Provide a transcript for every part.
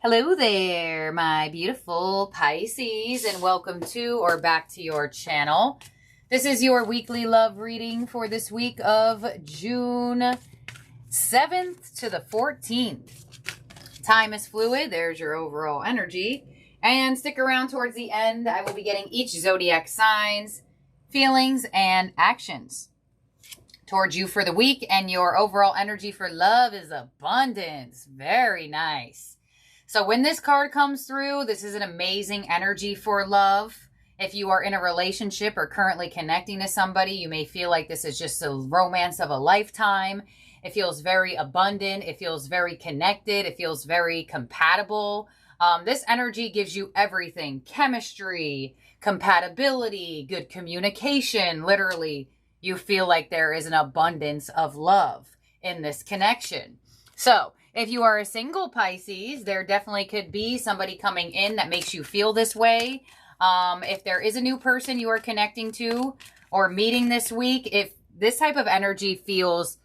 Hello there, my beautiful Pisces, and welcome to or back to your channel. This is your weekly love reading for this week of June 7th to the 14th. Time is fluid. There's your overall energy. And stick around towards the end. I will be getting each zodiac signs, feelings, and actions towards you for the week. And your overall energy for love is abundance. Very nice. So when this card comes through, this is an amazing energy for love. If you are in a relationship or currently connecting to somebody, you may feel like this is just a romance of a lifetime. It feels very abundant. It feels very connected. It feels very compatible. This energy gives you everything: chemistry, compatibility, good communication. Literally, you feel like there is an abundance of love in this connection. So if you are a single Pisces, there definitely could be somebody coming in that makes you feel this way. If there is a new person you are connecting to or meeting this week, if this type of energy feels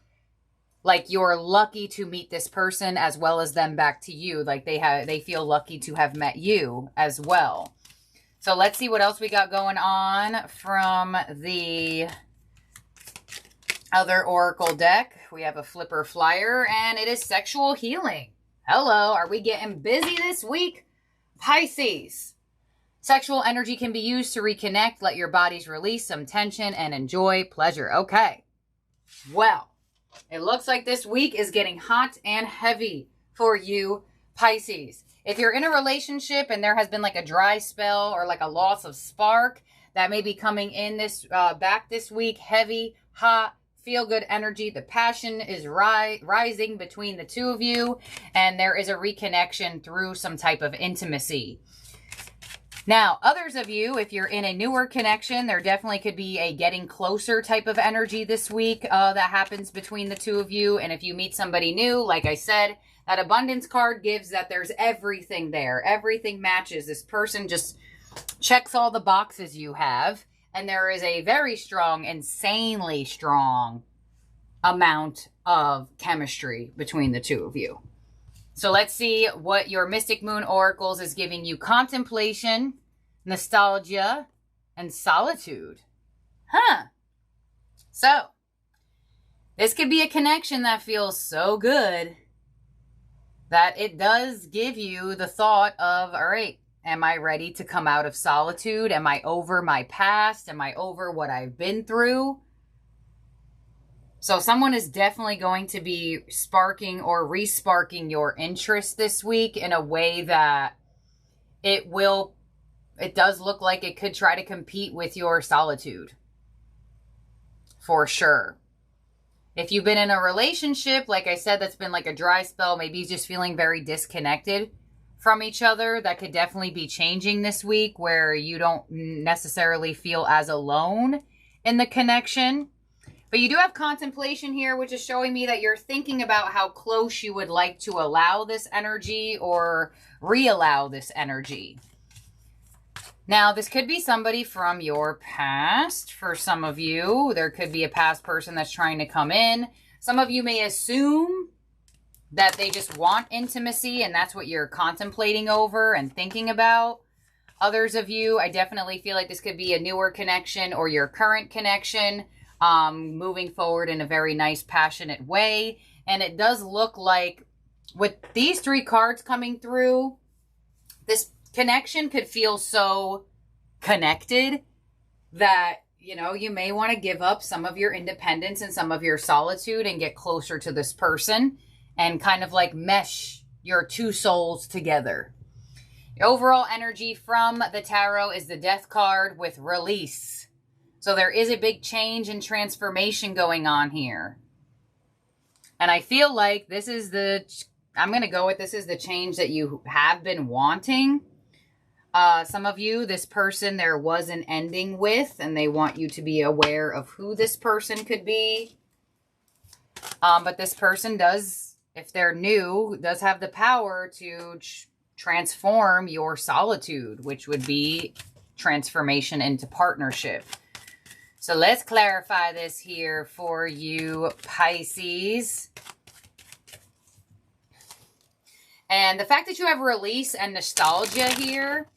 like you're lucky to meet this person as well as them back to you, like they feel lucky to have met you as well. So let's see what else we got going on from the other oracle deck. We have a flipper flyer, and it is sexual healing. Hello, are we getting busy this week, Pisces? Sexual energy can be used to reconnect, let your bodies release some tension, and enjoy pleasure. Okay, well, it looks like this week is getting hot and heavy for you, Pisces. If you're in a relationship and there has been like a dry spell or like a loss of spark, that may be coming in this back this week. Heavy, hot, feel-good energy. The passion is rising between the two of you, and there is a reconnection through some type of intimacy. Now, others of you, if you're in a newer connection, there definitely could be a getting closer type of energy this week that happens between the two of you. And if you meet somebody new, like I said, that abundance card gives that there's everything there. Everything matches. This person just checks all the boxes you have. And there is a very strong, insanely strong amount of chemistry between the two of you. So let's see what your Mystic Moon Oracles is giving you. Contemplation, nostalgia, and solitude. So, this could be a connection that feels so good that it does give you the thought of, all right, am I ready to come out of solitude? Am I over my past? Am I over what I've been through? So someone is definitely going to be sparking or re-sparking your interest this week in a way that it does look like it could try to compete with your solitude. For sure. If you've been in a relationship, like I said, that's been like a dry spell, maybe just feeling very disconnected from each other, that could definitely be changing this week, where you don't necessarily feel as alone in the connection. But you do have contemplation here, which is showing me that you're thinking about how close you would like to allow this energy or re-allow this energy. Now, this could be somebody from your past. For some of you, there could be a past person that's trying to come in. Some of you may assume that they just want intimacy, and that's what you're contemplating over and thinking about. Others of you, I definitely feel like this could be a newer connection or your current connection, moving forward in a very nice, passionate way. And it does look like with these three cards coming through, this connection could feel so connected that, you know, you may want to give up some of your independence and some of your solitude and get closer to this person and kind of like mesh your two souls together. The overall energy from the tarot is the Death card with release. So there is a big change and transformation going on here. And I feel like this is I'm going to go with this is the change that you have been wanting. Some of you, this person there was an ending with, and they want you to be aware of who this person could be. But this person does, if they're new, does have the power to transform your solitude, which would be transformation into partnership. So let's clarify this here for you, Pisces. And the fact that you have release and nostalgia here,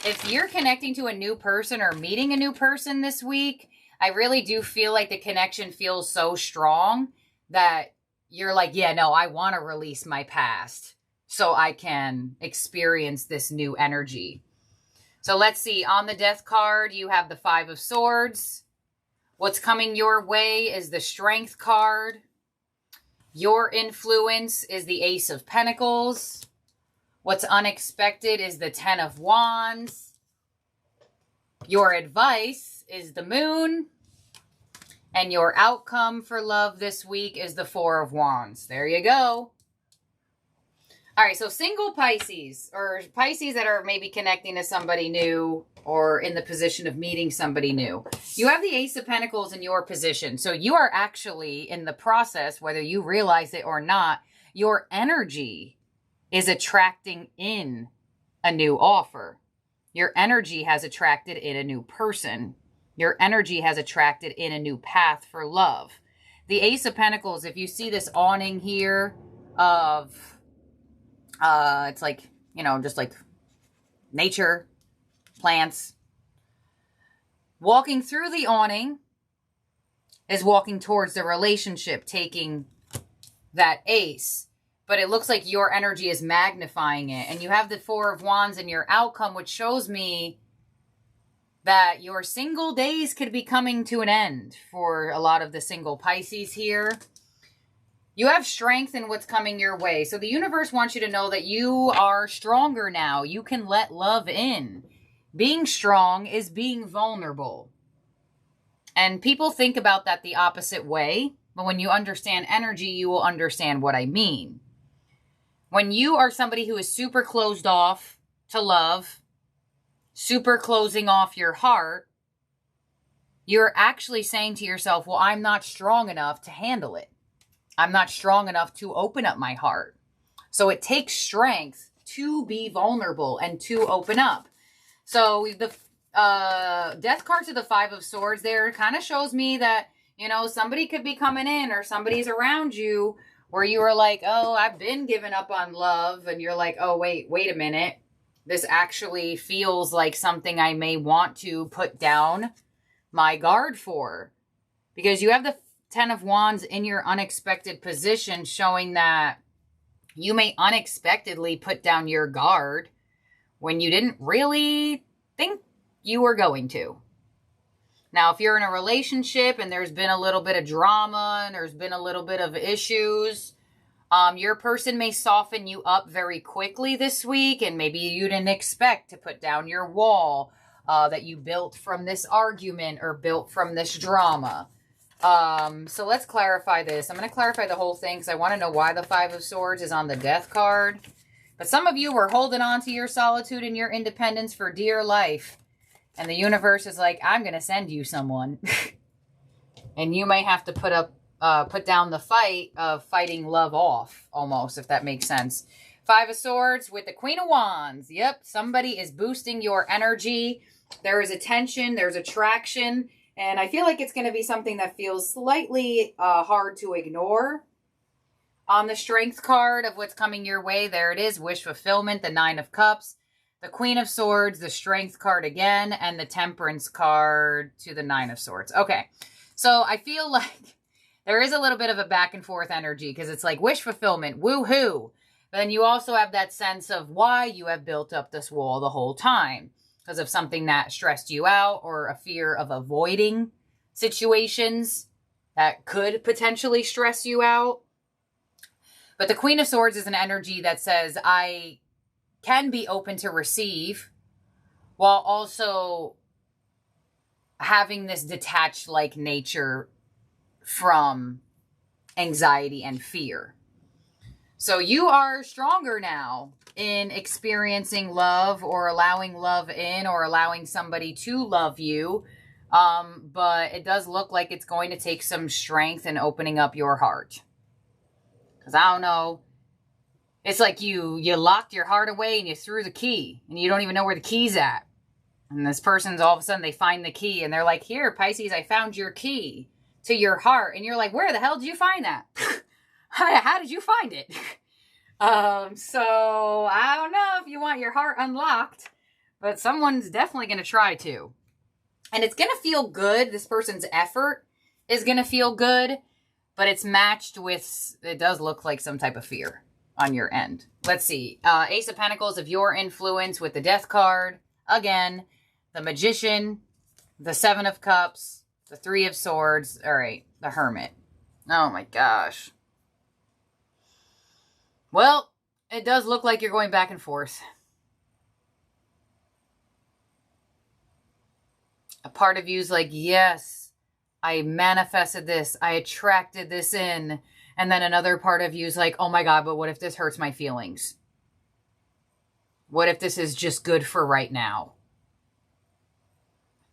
if you're connecting to a new person or meeting a new person this week, I really do feel like the connection feels so strong that you're like, yeah, no, I want to release my past so I can experience this new energy. So let's see. On the Death card, you have the Five of Swords. What's coming your way is the Strength card. Your influence is the Ace of Pentacles. What's unexpected is the Ten of Wands. Your advice is the Moon. And your outcome for love this week is the Four of Wands. There you go. All right, so single Pisces, or Pisces that are maybe connecting to somebody new or in the position of meeting somebody new. You have the Ace of Pentacles in your position. So you are actually in the process, whether you realize it or not, your energy is attracting in a new offer. Your energy has attracted in a new person. Your energy has attracted in a new path for love. The Ace of Pentacles, if you see this awning here of, it's like, you know, just like nature, plants. Walking through the awning is walking towards the relationship, taking that ace. But it looks like your energy is magnifying it. And you have the Four of Wands in your outcome, which shows me that your single days could be coming to an end for a lot of the single Pisces here. You have strength in what's coming your way. So the universe wants you to know that you are stronger now. You can let love in. Being strong is being vulnerable. And people think about that the opposite way. But when you understand energy, you will understand what I mean. When you are somebody who is super closed off to love, super closing off your heart, you're actually saying to yourself, well, I'm not strong enough to handle it. I'm not strong enough to open up my heart. So it takes strength to be vulnerable and to open up. So the Death card to the Five of Swords there kind of shows me that, you know, somebody could be coming in or somebody's around you where you were like, oh, I've been giving up on love. And you're like, oh, wait a minute. This actually feels like something I may want to put down my guard for. Because you have the Ten of Wands in your unexpected position, showing that you may unexpectedly put down your guard when you didn't really think you were going to. Now, if you're in a relationship and there's been a little bit of drama and there's been a little bit of issues, your person may soften you up very quickly this week, and maybe you didn't expect to put down your wall that you built from this argument or built from this drama. So let's clarify this. I'm going to clarify the whole thing because I want to know why the Five of Swords is on the Death card. But some of you were holding on to your solitude and your independence for dear life. And the universe is like, I'm going to send you someone. And you may have to put down the fight of fighting love off, almost, if that makes sense. Five of Swords with the Queen of Wands. Yep, somebody is boosting your energy. There is attention, there's attraction. And I feel like it's going to be something that feels slightly hard to ignore. On the Strength card of what's coming your way, there it is. Wish fulfillment, the Nine of Cups, the Queen of Swords, the Strength card again, and the Temperance card to the Nine of Swords. Okay, so I feel like there is a little bit of a back and forth energy because it's like wish fulfillment, woohoo. But then you also have that sense of why you have built up this wall the whole time. Because of something that stressed you out or a fear of avoiding situations that could potentially stress you out. But the Queen of Swords is an energy that says I can be open to receive while also having this detached-like nature from anxiety and fear. So you are stronger now in experiencing love or allowing love in or allowing somebody to love you. But it does look like it's going to take some strength in opening up your heart. Because I don't know. It's like you locked your heart away and you threw the key. And you don't even know where the key's at. And this person's all of a sudden they find the key. And they're like, here, Pisces, I found your key to your heart. And you're like, where the hell did you find that? How did you find it? So I don't know if you want your heart unlocked, but someone's definitely going to try to. And it's going to feel good. This person's effort is going to feel good, but it's matched with, it does look like some type of fear on your end. Let's see. Ace of Pentacles of your influence with the Death card. Again, the Magician, the Seven of Cups, the Three of Swords. All right, the Hermit. Oh my gosh. Well, it does look like you're going back and forth. A part of you is like, yes, I manifested this. I attracted this in. And then another part of you is like, oh my God, but what if this hurts my feelings? What if this is just good for right now?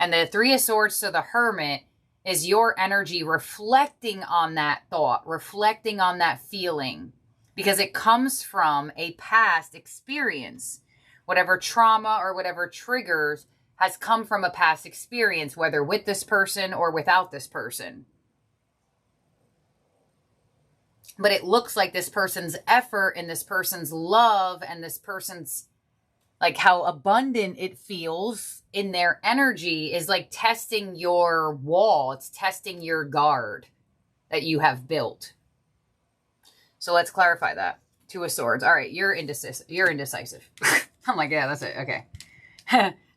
And the Three of Swords to the Hermit is your energy reflecting on that thought, reflecting on that feeling. Because it comes from a past experience. Whatever trauma or whatever triggers has come from a past experience, whether with this person or without this person. But it looks like this person's effort and this person's love and this person's, like how abundant it feels in their energy is like testing your wall. It's testing your guard that you have built. So let's clarify that. Two of Swords. All right, you're indecisive. I'm like, yeah, that's it. Okay.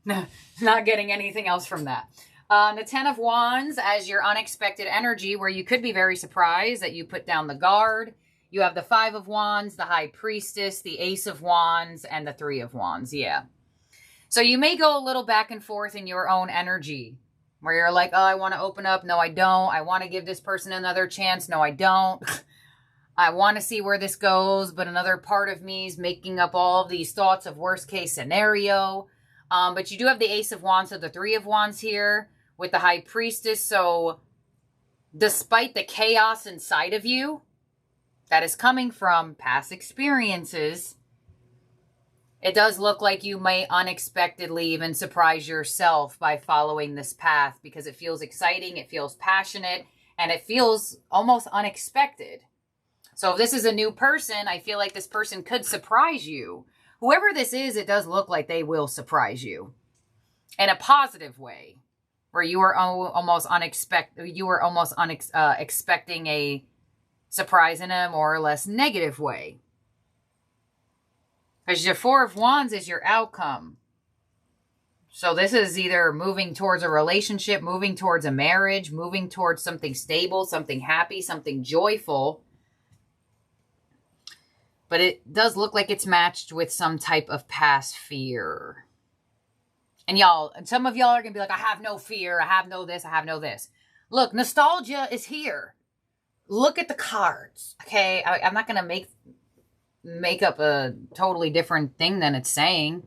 No, not getting anything else from that. The Ten of Wands as your unexpected energy, where you could be very surprised that you put down the guard. You have the Five of Wands, the High Priestess, the Ace of Wands, and the Three of Wands. Yeah. So you may go a little back and forth in your own energy, where you're like, oh, I want to open up. No, I don't. I want to give this person another chance. No, I don't. I want to see where this goes, but another part of me is making up all of these thoughts of worst case scenario. But you do have the Ace of Wands, so the Three of Wands here with the High Priestess. So despite the chaos inside of you that is coming from past experiences, it does look like you may unexpectedly even surprise yourself by following this path because it feels exciting, it feels passionate, and it feels almost unexpected. So if this is a new person, I feel like this person could surprise you. Whoever this is, it does look like they will surprise you in a positive way, where you were almost expecting a surprise in a more or less negative way. Because your Four of Wands is your outcome. So this is either moving towards a relationship, moving towards a marriage, moving towards something stable, something happy, something joyful. But it does look like it's matched with some type of past fear. And y'all, some of y'all are going to be like, I have no fear. I have no this. I have no this. Look, nostalgia is here. Look at the cards. Okay. I'm not going to make up a totally different thing than it's saying.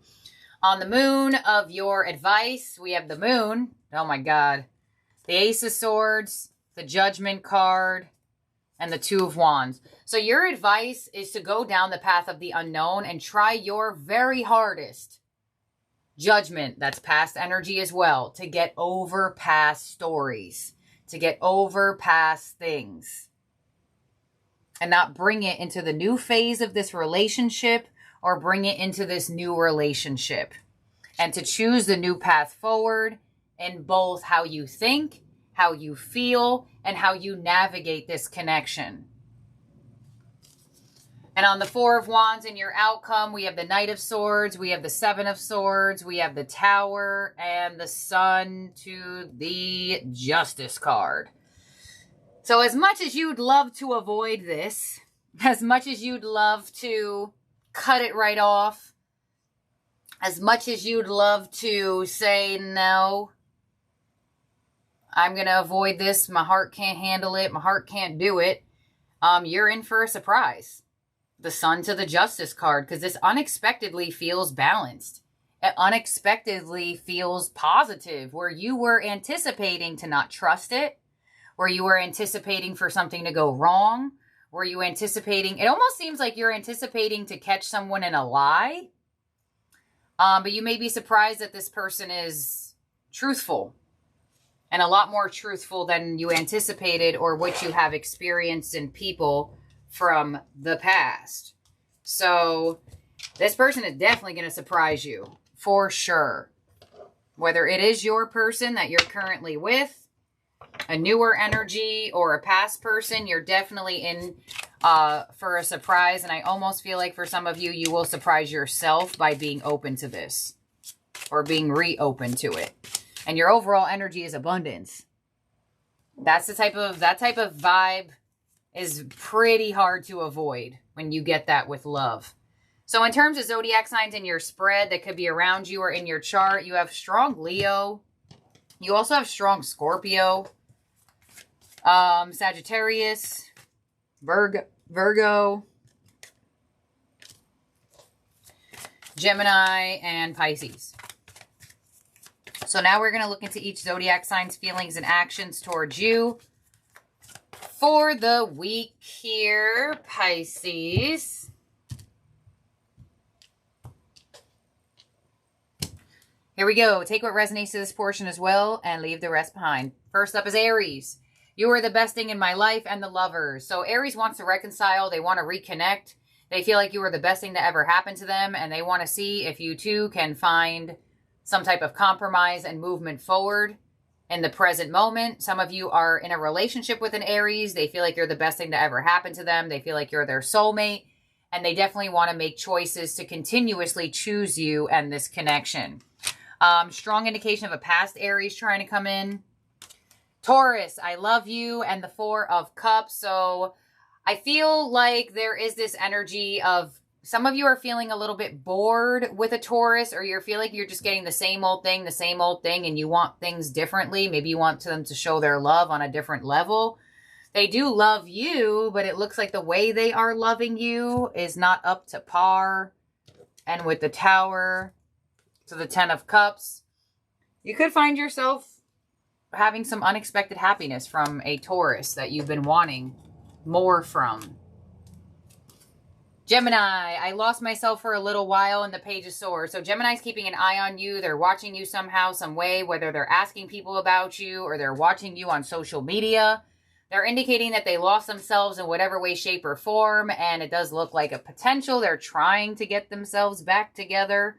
On the moon of your advice, we have the moon. Oh my God. The Ace of Swords, the Judgment card, and the Two of Wands. So your advice is to go down the path of the unknown and try your very hardest. Judgment, that's past energy as well, to get over past stories, to get over past things, and not bring it into the new phase of this relationship or bring it into this new relationship. And to choose the new path forward in both how you think, how you feel, and how you navigate this connection. And on the Four of Wands in your outcome, we have the Knight of Swords, we have the Seven of Swords, we have the Tower, and the Sun to the Justice card. So as much as you'd love to avoid this, as much as you'd love to cut it right off, as much as you'd love to say, no, I'm going to avoid this, my heart can't handle it, my heart can't do it, you're in for a surprise. The Sun to the Justice card, because this unexpectedly feels balanced. It unexpectedly feels positive, where you were anticipating to not trust it, where you were anticipating for something to go wrong, where you anticipating, it almost seems like you're anticipating to catch someone in a lie. But you may be surprised that this person is truthful, and a lot more truthful than you anticipated or what you have experienced in people from the past. So this person is definitely going to surprise you for sure. Whether it is your person that you're currently with, a newer energy, or a past person, you're definitely in for a surprise. And I almost feel like for some of you, you will surprise yourself by being open to this or being reopened to it. And your overall energy is abundance. That type of vibe is pretty hard to avoid when you get that with love. So in terms of zodiac signs in your spread that could be around you or in your chart, you have strong Leo. You also have strong Scorpio, Sagittarius, Virgo, Gemini, and Pisces. So now we're going to look into each zodiac sign's feelings and actions towards you for the week here, Pisces. Here we go. Take what resonates to this portion as well and leave the rest behind. First up is Aries. You are the best thing in my life, and the Lovers. So Aries wants to reconcile. They want to reconnect. They feel like you are the best thing to ever happen to them, and they want to see if you two can find some type of compromise and movement forward in the present moment. Some of you are in a relationship with an Aries. They feel like you're the best thing to ever happen to them. They feel like you're their soulmate, and they definitely want to make choices to continuously choose you and this connection. Strong indication of a past Aries trying to come in. Taurus, I love you, and the Four of Cups. So I feel like there is this energy of some of you are feeling a little bit bored with a Taurus, or you feel like you're just getting the same old thing, and you want things differently. Maybe you want them to show their love on a different level. They do love you, but it looks like the way they are loving you is not up to par. And with the Tower, so the Ten of Cups, you could find yourself having some unexpected happiness from a Taurus that you've been wanting more from. Gemini, I lost myself for a little while in the Page of Swords. So Gemini's keeping an eye on you. They're watching you somehow, some way, whether they're asking people about you or they're watching you on social media. They're indicating that they lost themselves in whatever way, shape, or form. And it does look like a potential. They're trying to get themselves back together.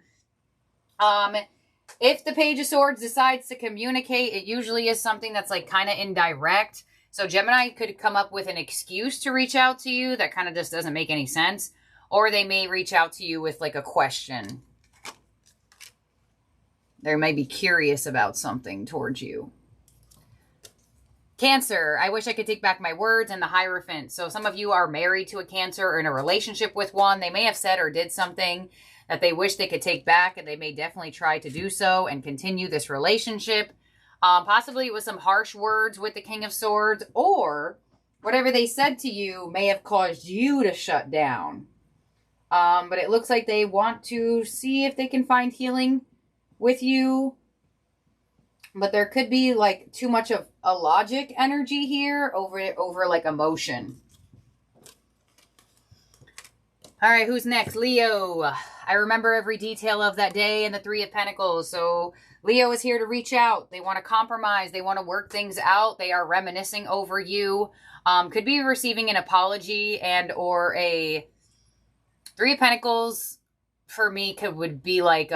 If the Page of Swords decides to communicate, it usually is something that's like kind of indirect. So Gemini could come up with an excuse to reach out to you that kind of just doesn't make any sense. Or they may reach out to you with like a question. They may be curious about something towards you. Cancer, I wish I could take back my words, and the Hierophant. So some of you are married to a Cancer or in a relationship with one. They may have said or did something that they wish they could take back, and they may definitely try to do so and continue this relationship. Possibly with some harsh words with the King of Swords, or whatever they said to you may have caused you to shut down. But it looks like they want to see if they can find healing with you. But there could be like too much of a logic energy here over like emotion. All right, who's next? Leo. I remember every detail of that day and the Three of Pentacles. So Leo is here to reach out. They want to compromise. They want to work things out. They are reminiscing over you. Could be receiving an apology and or a Three of Pentacles for me would be like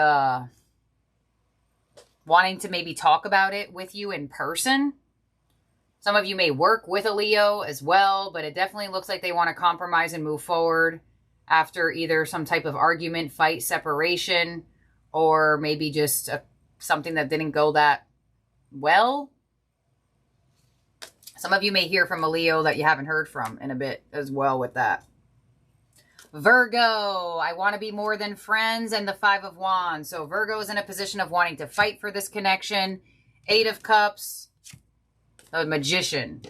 wanting to maybe talk about it with you in person. Some of you may work with a Leo as well, but it definitely looks like they want to compromise and move forward after either some type of argument, fight, separation, or maybe just something that didn't go that well. Some of you may hear from a Leo that you haven't heard from in a bit as well with that. Virgo, I want to be more than friends, and the Five of Wands. So Virgo is in a position of wanting to fight for this connection. Eight of Cups, a Magician.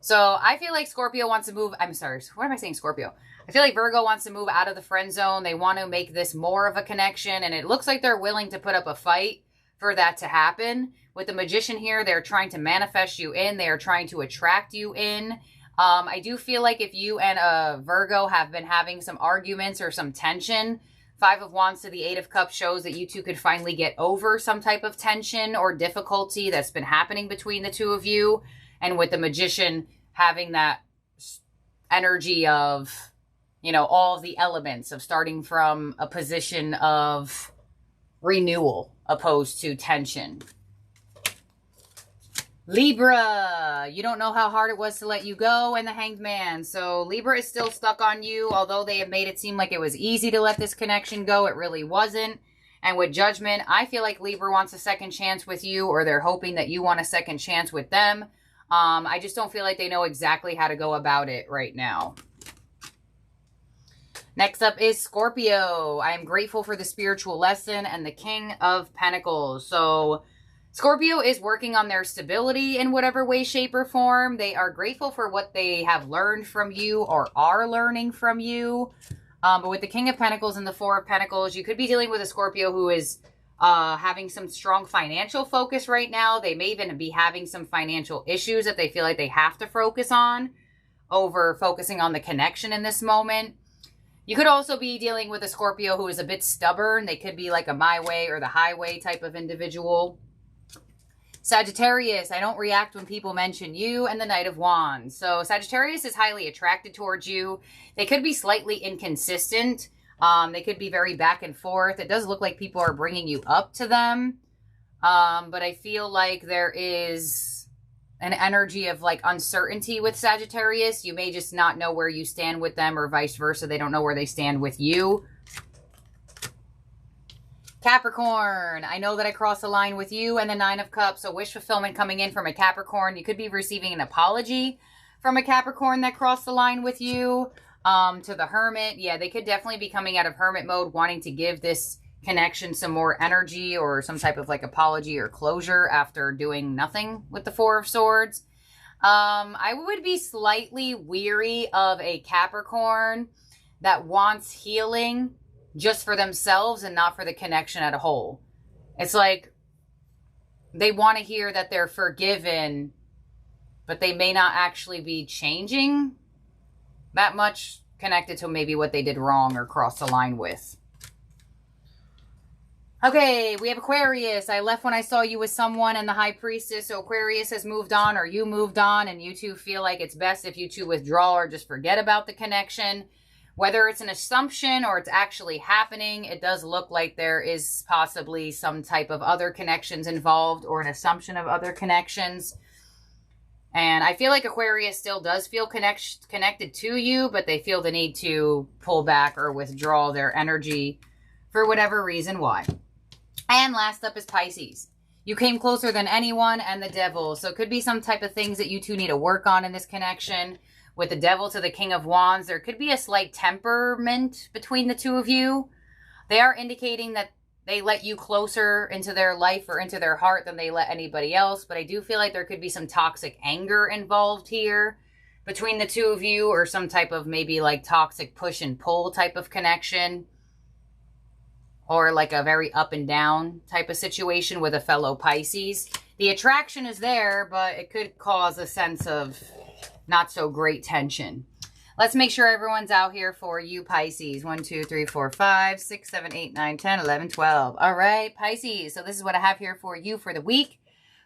So I feel like Scorpio wants to move. I'm sorry. What am I saying, Scorpio? I feel like Virgo wants to move out of the friend zone. They want to make this more of a connection, and it looks like they're willing to put up a fight for that to happen. With the Magician here, they're trying to manifest you in. They are trying to attract you in. I do feel like if you and a Virgo have been having some arguments or some tension, Five of Wands to the Eight of Cups shows that you two could finally get over some type of tension or difficulty that's been happening between the two of you. And with the Magician having that energy of, you know, all of the elements of starting from a position of renewal opposed to tension. Libra, you don't know how hard it was to let you go, and the Hanged Man. So Libra is still stuck on you, although they have made it seem like it was easy to let this connection go. It really wasn't. And with Judgment, I feel like Libra wants a second chance with you, or they're hoping that you want a second chance with them. I just don't feel like they know exactly how to go about it right now. Next up is Scorpio. I am grateful for the spiritual lesson and the King of Pentacles. So Scorpio is working on their stability in whatever way, shape, or form. They are grateful for what they have learned from you or are learning from you. But with the King of Pentacles and the Four of Pentacles, you could be dealing with a Scorpio who is having some strong financial focus right now. They may even be having some financial issues that they feel like they have to focus on over focusing on the connection in this moment. You could also be dealing with a Scorpio who is a bit stubborn. They could be like a my way or the highway type of individual. Sagittarius, I don't react when people mention you, and the Knight of Wands. So Sagittarius is highly attracted towards you. They could be slightly inconsistent. They could be very back and forth. It does look like people are bringing you up to them. But I feel like there is an energy of like uncertainty with Sagittarius. You may just not know where you stand with them, or vice versa. They don't know where they stand with you. Capricorn, I know that I crossed the line with you, and the Nine of Cups. So wish fulfillment coming in from a Capricorn. You could be receiving an apology from a Capricorn that crossed the line with you. To the Hermit, yeah, they could definitely be coming out of Hermit mode, wanting to give this connection some more energy or some type of like apology or closure after doing nothing with the Four of Swords. I would be slightly weary of a Capricorn that wants healing just for themselves and not for the connection as a whole. It's like they want to hear that they're forgiven, but they may not actually be changing that much, connected to maybe what they did wrong or crossed the line with. Okay, we have Aquarius. I left when I saw you with someone, and the High Priestess. So Aquarius has moved on, or you moved on, and you two feel like it's best if you two withdraw or just forget about the connection. Whether it's an assumption or it's actually happening, it does look like there is possibly some type of other connections involved, or an assumption of other connections. And I feel like Aquarius still does feel connected to you, but they feel the need to pull back or withdraw their energy for whatever reason why. And last up is Pisces. You came closer than anyone, and the Devil. So it could be some type of things that you two need to work on in this connection. With the Devil to the King of Wands, there could be a slight temperament between the two of you. They are indicating that they let you closer into their life or into their heart than they let anybody else. But I do feel like there could be some toxic anger involved here between the two of you, or some type of maybe like toxic push and pull type of connection, or like a very up and down type of situation with a fellow Pisces. The attraction is there, but it could cause a sense of not so great tension. Let's make sure everyone's out here for you, Pisces. 1, 2, 3, 4, 5, 6, 7, 8, 9, 10, 11, 12. All right, Pisces. So this is what I have here for you for the week.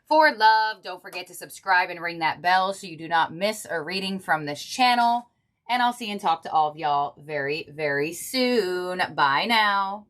For love, don't forget to subscribe and ring that bell so you do not miss a reading from this channel. And I'll see and talk to all of y'all very, very soon. Bye now.